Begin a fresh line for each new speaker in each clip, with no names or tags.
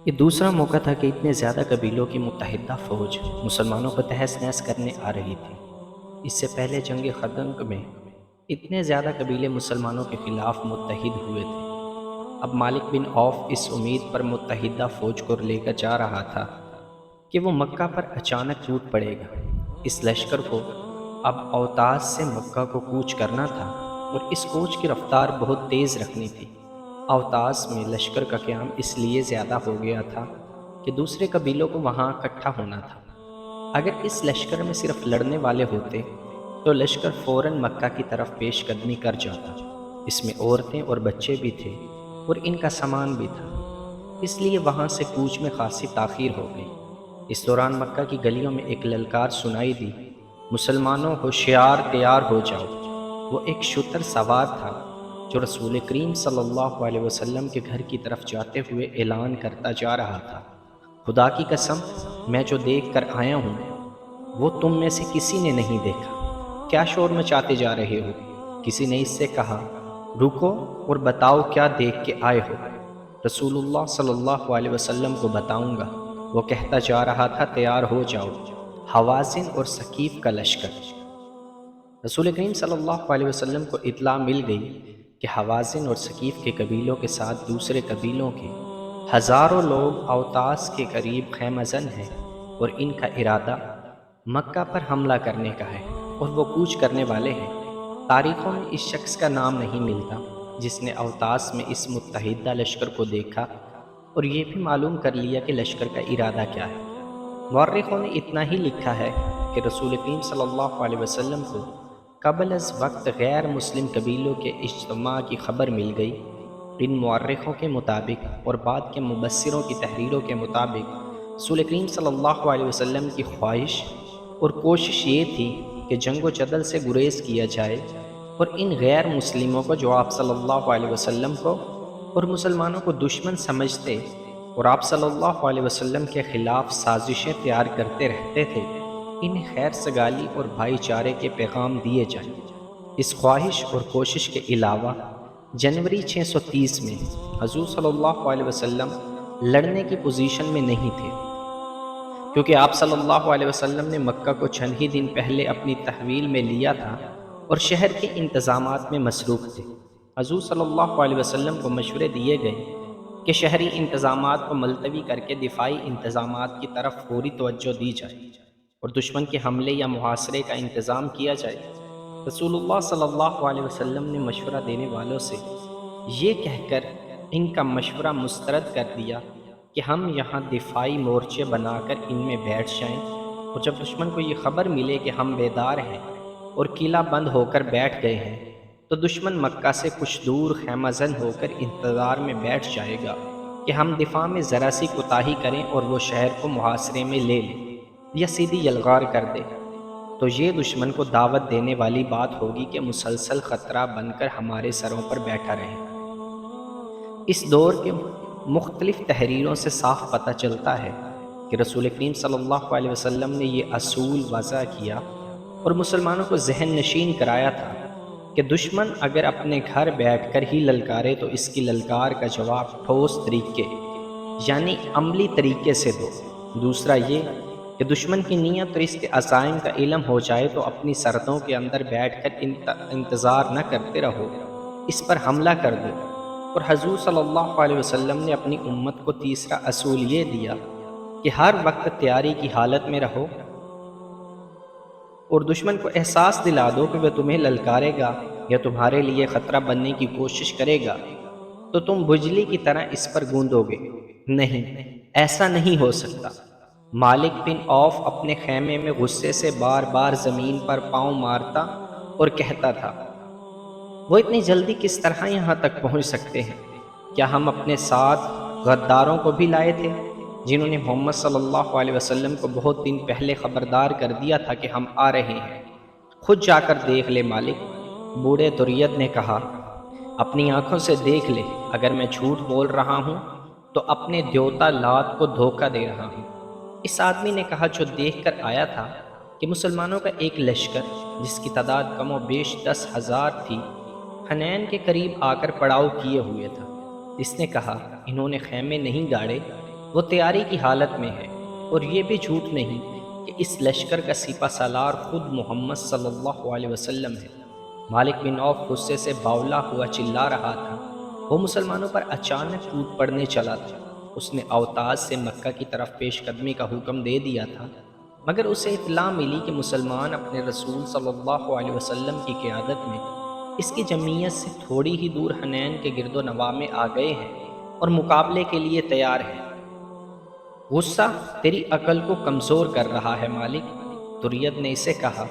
یہ دوسرا موقع تھا کہ اتنے زیادہ قبیلوں کی متحدہ فوج مسلمانوں کو تہس نہس کرنے آ رہی تھی۔ اس سے پہلے جنگ خندق میں اتنے زیادہ قبیلے مسلمانوں کے خلاف متحد ہوئے تھے۔ اب مالک بن عوف اس امید پر متحدہ فوج کو لے کر جا رہا تھا کہ وہ مکہ پر اچانک ٹوٹ پڑے گا۔ اس لشکر کو اب اوتاس سے مکہ کو کوچ کرنا تھا اور اس کوچ کی رفتار بہت تیز رکھنی تھی۔ اوتاس میں لشکر کا قیام اس لیے زیادہ ہو گیا تھا کہ دوسرے قبیلوں کو وہاں اکٹھا ہونا تھا۔ اگر اس لشکر میں صرف لڑنے والے ہوتے تو لشکر فوراً مکہ کی طرف پیش قدمی کر جاتا۔ اس میں عورتیں اور بچے بھی تھے اور ان کا سامان بھی تھا، اس لیے وہاں سے کوچ میں خاصی تاخیر ہو گئی۔ اس دوران مکہ کی گلیوں میں ایک للکار سنائی دی، مسلمانوں ہوشیار تیار ہو جاؤ۔ وہ ایک شتر سوار تھا جو رسول کریم صلی اللہ علیہ وسلم کے گھر کی طرف جاتے ہوئے اعلان کرتا جا رہا تھا، خدا کی قسم، میں جو دیکھ کر آیا ہوں وہ تم میں سے کسی نے نہیں دیکھا۔ کیا شور مچاتے جا رہے ہو؟ کسی نے اس سے کہا، رکو اور بتاؤ کیا دیکھ کے آئے ہو۔ رسول اللہ صلی اللہ علیہ وسلم کو بتاؤں گا۔ وہ کہتا جا رہا تھا، تیار ہو جاؤ، حوازن اور ثقیف کا لشکر۔ رسول کریم صلی اللہ علیہ وسلم کو اطلاع مل گئی کہ حوازن اور ثقیف کے قبیلوں کے ساتھ دوسرے قبیلوں کے ہزاروں لوگ اوتاس کے قریب خیمہ زن ہیں اور ان کا ارادہ مکہ پر حملہ کرنے کا ہے اور وہ کوچ کرنے والے ہیں۔ تاریخوں میں اس شخص کا نام نہیں ملتا جس نے اوتاس میں اس متحدہ لشکر کو دیکھا اور یہ بھی معلوم کر لیا کہ لشکر کا ارادہ کیا ہے۔ مورخوں نے اتنا ہی لکھا ہے کہ رسول کریم صلی اللہ علیہ وسلم کو قبل از وقت غیر مسلم قبیلوں کے اجتماع کی خبر مل گئی۔ ان مورخوں کے مطابق اور بعد کے مبصروں کی تحریروں کے مطابق رسول کریم صلی اللہ علیہ وسلم کی خواہش اور کوشش یہ تھی کہ جنگ و جدل سے گریز کیا جائے اور ان غیر مسلموں کو جو آپ صلی اللہ علیہ وسلم کو اور مسلمانوں کو دشمن سمجھتے اور آپ صلی اللہ علیہ وسلم کے خلاف سازشیں تیار کرتے رہتے تھے، انہیں خیر سگالی اور بھائی چارے کے پیغام دیے جائیں۔ اس خواہش اور کوشش کے علاوہ جنوری 630 میں حضور صلی اللہ علیہ وسلم لڑنے کی پوزیشن میں نہیں تھے، کیونکہ آپ صلی اللہ علیہ وسلم نے مکہ کو چند ہی دن پہلے اپنی تحویل میں لیا تھا اور شہر کے انتظامات میں مصروف تھے۔ حضور صلی اللہ علیہ وسلم کو مشورے دیے گئے کہ شہری انتظامات کو ملتوی کر کے دفاعی انتظامات کی طرف فوری توجہ دی جائے اور دشمن کے حملے یا محاصرے کا انتظام کیا جائے۔ رسول اللہ صلی اللہ علیہ وسلم نے مشورہ دینے والوں سے یہ کہہ کر ان کا مشورہ مسترد کر دیا کہ ہم یہاں دفاعی مورچے بنا کر ان میں بیٹھ جائیں، اور جب دشمن کو یہ خبر ملے کہ ہم بیدار ہیں اور قلعہ بند ہو کر بیٹھ گئے ہیں تو دشمن مکہ سے کچھ دور خیمہ زن ہو کر انتظار میں بیٹھ جائے گا کہ ہم دفاع میں ذرا سی کوتاہی کریں اور وہ شہر کو محاصرے میں لے لیں یا سیدھی یلغار کر دے، تو یہ دشمن کو دعوت دینے والی بات ہوگی کہ مسلسل خطرہ بن کر ہمارے سروں پر بیٹھا رہے۔ اس دور کے مختلف تحریروں سے صاف پتہ چلتا ہے کہ رسول کریم صلی اللہ علیہ وسلم نے یہ اصول وضع کیا اور مسلمانوں کو ذہن نشین کرایا تھا کہ دشمن اگر اپنے گھر بیٹھ کر ہی للکارے تو اس کی للکار کا جواب ٹھوس طریقے یعنی عملی طریقے سے دو۔ دوسرا یہ کہ دشمن کی نیت اور اس کے عزائم کا علم ہو جائے تو اپنی سرحدوں کے اندر بیٹھ کر انتظار نہ کرتے رہو، اس پر حملہ کر دو۔ اور حضور صلی اللہ علیہ وسلم نے اپنی امت کو تیسرا اصول یہ دیا کہ ہر وقت تیاری کی حالت میں رہو اور دشمن کو احساس دلا دو کہ وہ تمہیں للکارے گا یا تمہارے لیے خطرہ بننے کی کوشش کرے گا تو تم بجلی کی طرح اس پر گوندو گے۔ نہیں، ایسا نہیں ہو سکتا۔ مالک بن عوف اپنے خیمے میں غصے سے بار بار زمین پر پاؤں مارتا اور کہتا تھا، وہ اتنی جلدی کس طرح یہاں تک پہنچ سکتے ہیں؟ کیا ہم اپنے ساتھ غداروں کو بھی لائے تھے جنہوں نے محمد صلی اللہ علیہ وسلم کو بہت دن پہلے خبردار کر دیا تھا کہ ہم آ رہے ہیں؟ خود جا کر دیکھ لے مالک۔ بوڑھے دریت نے کہا، اپنی آنکھوں سے دیکھ لے، اگر میں جھوٹ بول رہا ہوں تو اپنے دیوتا لات کو دھوکہ دے رہا ہوں۔ اس آدمی نے کہا جو دیکھ کر آیا تھا کہ مسلمانوں کا ایک لشکر جس کی تعداد کم و بیش 10,000 تھی حنین کے قریب آ کر پڑاؤ کیے ہوئے تھا۔ اس نے کہا، انہوں نے خیمے نہیں گاڑے وہ تیاری کی حالت میں ہے، اور یہ بھی جھوٹ نہیں کہ اس لشکر کا سپہ سالار خود محمد صلی اللہ علیہ وسلم ہے۔ مالک بن عوف غصے سے باولا ہوا چلا رہا تھا۔ وہ مسلمانوں پر اچانک ٹوٹ پڑنے چلا تھا۔ اس نے اوتاس سے مکہ کی طرف پیش قدمی کا حکم دے دیا تھا، مگر اسے اطلاع ملی کہ مسلمان اپنے رسول صلی اللہ علیہ وسلم کی قیادت میں اس کی جمعیت سے تھوڑی ہی دور حنین کے گرد و نواح میں آ گئے ہیں اور مقابلے کے لیے تیار ہیں۔ غصہ تیری عقل کو کمزور کر رہا ہے مالک، طریت نے اسے کہا۔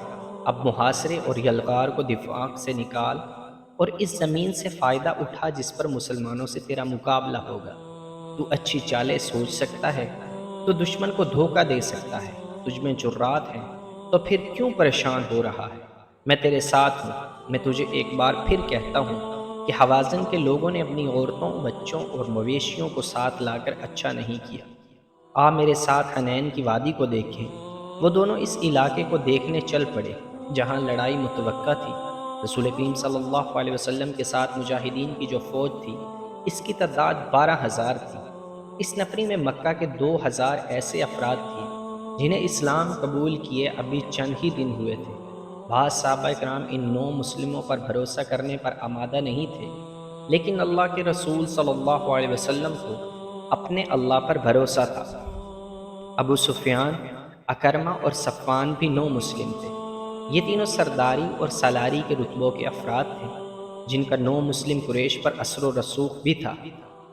اب محاصرے اور یلغار کو دفاع سے نکال اور اس زمین سے فائدہ اٹھا جس پر مسلمانوں سے تیرا مقابلہ ہوگا۔ تو اچھی چالیں سوچ سکتا ہے، تو دشمن کو دھوکہ دے سکتا ہے۔ تجھ میں جرات ہے تو پھر کیوں پریشان ہو رہا ہے؟ میں تیرے ساتھ ہوں۔ میں تجھے ایک بار پھر کہتا ہوں کہ حوازن کے لوگوں نے اپنی عورتوں، بچوں اور مویشیوں کو ساتھ لا کر اچھا نہیں کیا۔ آ میرے ساتھ حنین کی وادی کو دیکھیں۔ وہ دونوں اس علاقے کو دیکھنے چل پڑے جہاں لڑائی متوقع تھی۔ رسول کریم صلی اللہ علیہ وسلم کے ساتھ مجاہدین کی جو فوج تھی، اس کی تعداد 12,000 تھی۔ اس نفری میں مکہ کے 2,000 ایسے افراد تھے جنہیں اسلام قبول کیے ابھی چند ہی دن ہوئے تھے۔ بعض صحابہ کرام ان 9 مسلموں پر بھروسہ کرنے پر آمادہ نہیں تھے، لیکن اللہ کے رسول صلی اللہ علیہ وسلم کو اپنے اللہ پر بھروسہ تھا۔ ابو سفیان، اکرمہ اور صفوان بھی 9 مسلم تھے۔ یہ تینوں سرداری اور سالاری کے رتبوں کے افراد تھے جن کا 9 مسلم قریش پر اثر و رسوخ بھی تھا،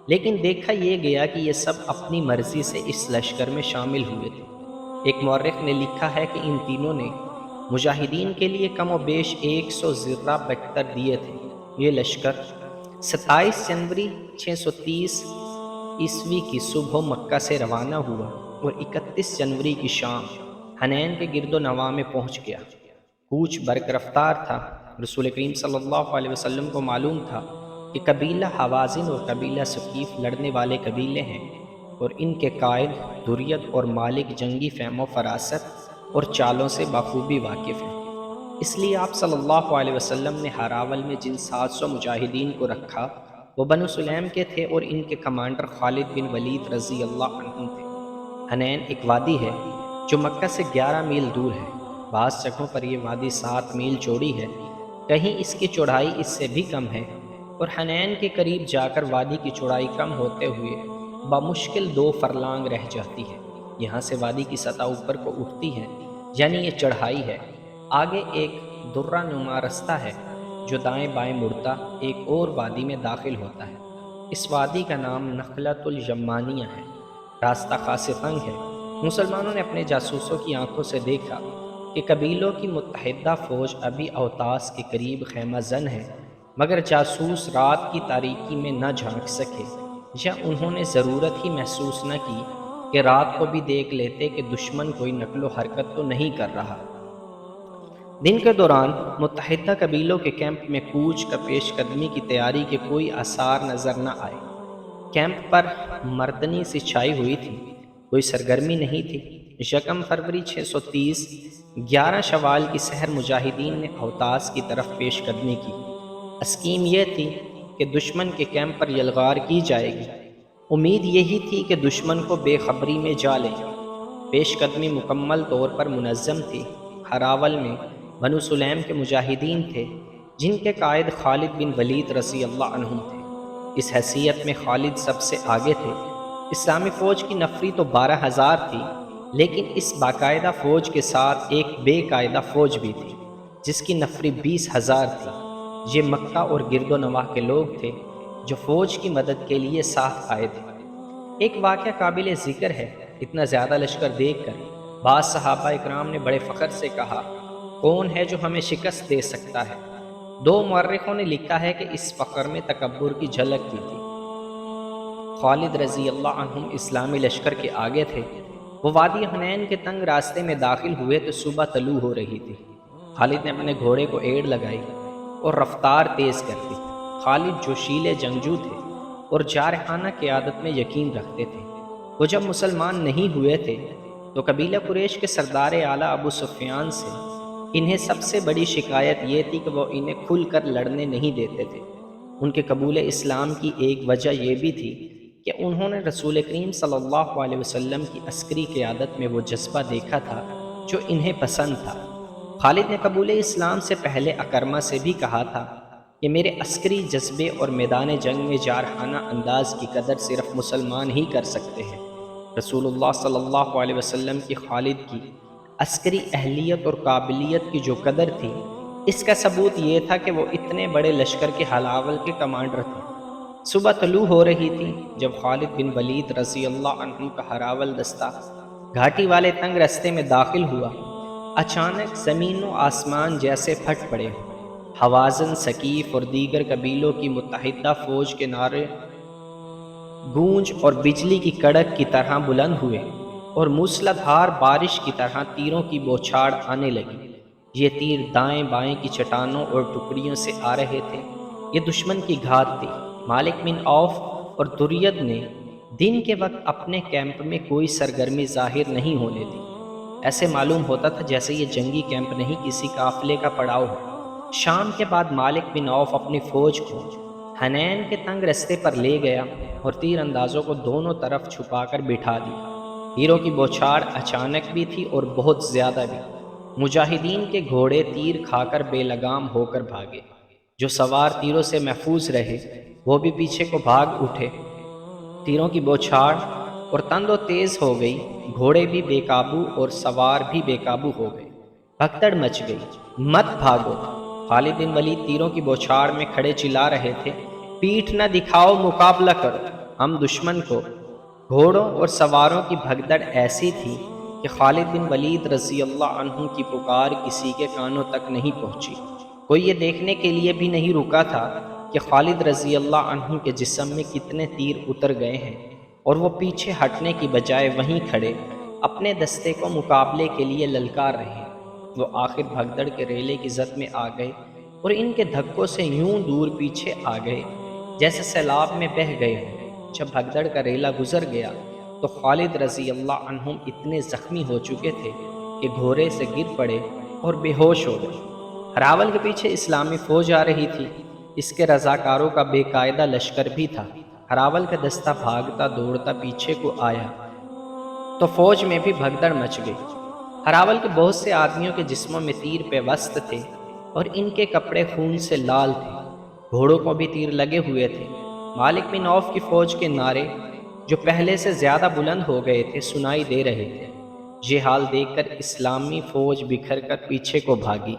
لیکن دیکھا یہ گیا کہ یہ سب اپنی مرضی سے اس لشکر میں شامل ہوئے تھے۔ ایک مورخ نے لکھا ہے کہ ان تینوں نے مجاہدین کے لیے کم و بیش 100 زرہ بکتر دیے تھے۔ یہ لشکر 27 جنوری 630 عیسوی کی صبح مکہ سے روانہ ہوا اور 31 جنوری کی شام حنین کے گرد و نواح میں پہنچ گیا۔ کوچ برق رفتار تھا۔ رسول کریم صلی اللہ علیہ وسلم کو معلوم تھا کہ قبیلہ حوازن اور قبیلہ ثقیف لڑنے والے قبیلے ہیں، اور ان کے قائد طریت اور مالک جنگی فہم و فراست اور چالوں سے بخوبی واقف ہیں۔ اس لیے آپ صلی اللہ علیہ وسلم نے ہراول میں جن 700 مجاہدین کو رکھا وہ بنو سلیم کے تھے، اور ان کے کمانڈر خالد بن ولید رضی اللہ عنہ تھے۔ حنین ایک وادی ہے جو مکہ سے 11 میل دور ہے۔ بعض جگہوں پر یہ وادی 7 میل چوڑی ہے، کہیں اس کی چوڑائی اس سے بھی کم ہے، اور حنین کے قریب جا کر وادی کی چوڑائی کم ہوتے ہوئے بمشکل 2 فرلانگ رہ جاتی ہے۔ یہاں سے وادی کی سطح اوپر کو اٹھتی ہے، یعنی یہ چڑھائی ہے۔ آگے ایک درہ نما رستہ ہے جو دائیں بائیں مڑتا ایک اور وادی میں داخل ہوتا ہے۔ اس وادی کا نام نخلۃ الیمانیہ ہے۔ راستہ خاص تنگ ہے۔ مسلمانوں نے اپنے جاسوسوں کی آنکھوں سے دیکھا کہ قبیلوں کی متحدہ فوج ابھی اوتاس کے قریب خیمہ زن ہے، مگر جاسوس رات کی تاریکی میں نہ جھانک سکے، یا انہوں نے ضرورت ہی محسوس نہ کی کہ رات کو بھی دیکھ لیتے کہ دشمن کوئی نقل و حرکت تو نہیں کر رہا۔ دن کے دوران متحدہ قبیلوں کے کیمپ میں کوچ کا پیش قدمی کی تیاری کے کوئی آثار نظر نہ آئے۔ کیمپ پر مردنی سی چھائی ہوئی تھی، کوئی سرگرمی نہیں تھی۔ 1 فروری 630 11 شوال کی سحر مجاہدین نے اوتاس کی طرف پیش قدمی کی۔ اسکیم یہ تھی کہ دشمن کے کیمپ پر یلغار کی جائے گی۔ امید یہی تھی کہ دشمن کو بے خبری میں جا لے۔ پیش قدمی مکمل طور پر منظم تھی۔ ہراول میں بنو سلیم کے مجاہدین تھے جن کے قائد خالد بن ولید رضی اللہ عنہ تھے۔ اس حیثیت میں خالد سب سے آگے تھے۔ اسلامی فوج کی نفری تو 12,000 تھی، لیکن اس باقاعدہ فوج کے ساتھ ایک بے قاعدہ فوج بھی تھی جس کی نفری 20,000 تھی۔ یہ مکہ اور گرد و نواح کے لوگ تھے جو فوج کی مدد کے لیے ساتھ آئے تھے۔ ایک واقعہ قابل ذکر ہے۔ اتنا زیادہ لشکر دیکھ کر بعض صحابہ اکرام نے بڑے فخر سے کہا، کون ہے جو ہمیں شکست دے سکتا ہے؟ 2 مورخوں نے لکھا ہے کہ اس فخر میں تکبر کی جھلک بھی تھی۔ خالد رضی اللہ عنہ اسلامی لشکر کے آگے تھے۔ وہ وادی حنین کے تنگ راستے میں داخل ہوئے تو صبح طلوع ہو رہی تھی۔ خالد نے اپنے گھوڑے کو ایڑ لگائی اور رفتار تیز کر دی۔ خالد جوشیلے جنگجو تھے اور جارحانہ قیادت میں یقین رکھتے تھے۔ وہ جب مسلمان نہیں ہوئے تھے تو قبیلہ قریش کے سردار اعلیٰ ابو سفیان سے انہیں سب سے بڑی شکایت یہ تھی کہ وہ انہیں کھل کر لڑنے نہیں دیتے تھے۔ ان کے قبول اسلام کی ایک وجہ یہ بھی تھی کہ انہوں نے رسول کریم صلی اللہ علیہ وسلم کی عسکری قیادت میں وہ جذبہ دیکھا تھا جو انہیں پسند تھا۔ خالد نے قبول اسلام سے پہلے اکرمہ سے بھی کہا تھا کہ میرے عسکری جذبے اور میدان جنگ میں جارحانہ انداز کی قدر صرف مسلمان ہی کر سکتے ہیں۔ رسول اللہ صلی اللہ علیہ وسلم کی خالد کی عسکری اہلیت اور قابلیت کی جو قدر تھی، اس کا ثبوت یہ تھا کہ وہ اتنے بڑے لشکر کے ہلاول کے کمانڈر تھے۔ صبح طلوع ہو رہی تھی جب خالد بن ولید رضی اللہ عنہ کا ہراول دستہ گھاٹی والے تنگ رستے میں داخل ہوا۔ اچانک زمین و آسمان جیسے پھٹ پڑے۔ حوازن، ثقیف اور دیگر قبیلوں کی متحدہ فوج کے نعرے گونج اور بجلی کی کڑک کی طرح بلند ہوئے اور موسلا دھار بارش کی طرح تیروں کی بوچھاڑ آنے لگی۔ یہ تیر دائیں بائیں کی چٹانوں اور ٹکڑیوں سے آ رہے تھے۔ یہ دشمن کی گھات تھی۔ مالک بن عوف اور دریت نے دن کے وقت اپنے کیمپ میں کوئی سرگرمی ظاہر نہیں ہونے دی۔ ایسے معلوم ہوتا تھا جیسے یہ جنگی کیمپ نہیں، کسی قافلے کا پڑاؤ ہے۔ شام کے بعد مالک بن عوف اپنی فوج کو حنین کے تنگ رستے پر لے گیا اور تیر اندازوں کو دونوں طرف چھپا کر بٹھا دیا۔ تیروں کی بوچھاڑ اچانک بھی تھی اور بہت زیادہ بھی۔ مجاہدین کے گھوڑے تیر کھا کر بے لگام ہو کر بھاگے۔ جو سوار تیروں سے محفوظ رہے وہ بھی پیچھے کو بھاگ اٹھے۔ تیروں کی بوچھاڑ اور تند و تیز ہو گئی، گھوڑے بھی بے قابو اور سوار بھی بے قابو ہو گئے۔ بھگدڑ مچ گئی، مت بھاگو۔ خالد بن ولید تیروں کی بوچھاڑ میں کھڑے چلا رہے تھے، پیٹھ نہ دکھاؤ، مقابلہ کرو، ہم دشمن کو۔ گھوڑوں اور سواروں کی بھگدڑ ایسی تھی کہ خالد بن ولید رضی اللہ عنہ کی پکار کسی کے کانوں تک نہیں پہنچی۔ کوئی یہ دیکھنے کے لیے بھی نہیں رکا تھا کہ خالد رضی اللہ عنہ کے جسم میں کتنے تیر اتر گئے ہیں، اور وہ پیچھے ہٹنے کی بجائے وہیں کھڑے اپنے دستے کو مقابلے کے لیے للکار رہے۔ وہ آخر بھگدڑ کے ریلے کی زد میں آ گئے اور ان کے دھکوں سے یوں دور پیچھے آ گئے جیسے سیلاب میں بہہ گئے ہوں۔ جب بھگدڑ کا ریلا گزر گیا تو خالد رضی اللہ عنہم اتنے زخمی ہو چکے تھے کہ گھوڑے سے گر پڑے اور بے ہوش ہو گئے۔ ہراول کے پیچھے اسلامی فوج آ رہی تھی، اس کے رضاکاروں کا بے قاعدہ لشکر بھی تھا۔ ہراول کا دستہ بھاگتا دوڑتا پیچھے کو آیا تو فوج میں بھی بھگدڑ مچ گئی۔ ہراول کے بہت سے آدمیوں کے جسموں میں تیر پیوست تھے اور ان کے کپڑے خون سے لال تھے۔ گھوڑوں کو بھی تیر لگے ہوئے تھے۔ مالک بن عوف کی فوج کے نعرے جو پہلے سے زیادہ بلند ہو گئے تھے سنائی دے رہے تھے۔ یہ حال دیکھ کر اسلامی فوج بکھر کر پیچھے کو بھاگی۔